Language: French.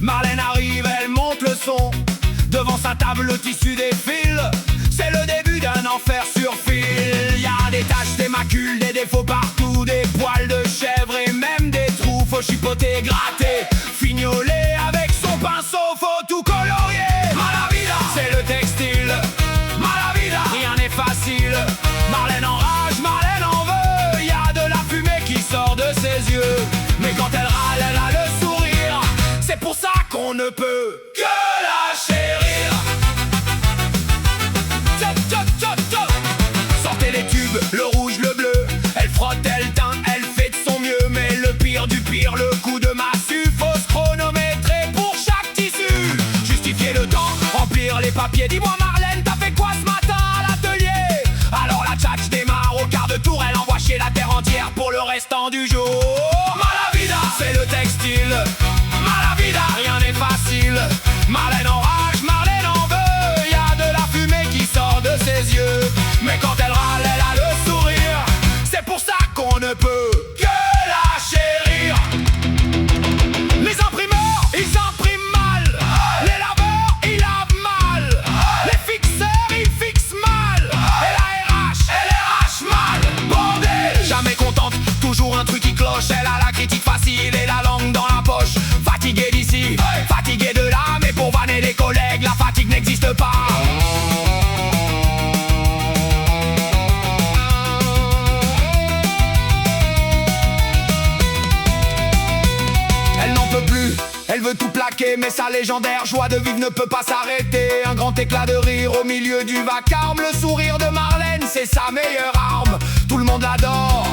Marlène arrive, elle monte le son. Devant sa table, le tissu défile. C'est le début d'un enfer sur fil. Y a des taches, des macules, des défauts partout, des poils de chèvre et même des trous. Faut chipoter, gratter, fignoler avec son pinceau, faut tout colorier. Malavida, c'est le textile. Malavida, rien n'est facile. Marlène enrage, Marlène en veut. Y a de la fumée qui sort de ses yeux. Mais quand elle râle, elle a le sourire. C'est pour ça qu'on ne peut que la chérir. Sortez les tubes, le rouge, le bleu. Elle frotte, elle teint, elle fait de son mieux. Mais le pire du pire, le coup de massue. Faut se chronométrer pour chaque tissu. Justifier le temps, remplir les papiers. Dis-moi Marlène, t'as fait quoi ce matin à l'atelier? Alors la tchatch démarre au quart de tour. Elle envoie chier la terre entière pour le restant du jour. Malavida, c'est le textile. Malavida, rien n'est facile. Marlène enrage, Marlène en veut. Y a de la fumée qui sort de ses yeux. Mais quand elle râle, elle a le sourire. C'est pour ça qu'on ne peut que la chérir. Les imprimeurs, ils impriment mal. Les laveurs, ils lavent mal. Les fixeurs, ils fixent mal. Et la RH, elle RH mal. Bordel, jamais contente, toujours un truc qui cloche. Elle a la critique facile et la langue dans la poche. Fatiguée d'ici, fatiguée de là. Mais pour vanner les collègues, la fatigue n'existe pas. Elle n'en peut plus, elle veut tout plaquer. Mais sa légendaire joie de vivre ne peut pas s'arrêter. Un grand éclat de rire au milieu du vacarme. Le sourire de Marlène, c'est sa meilleure arme. Tout le monde l'adore.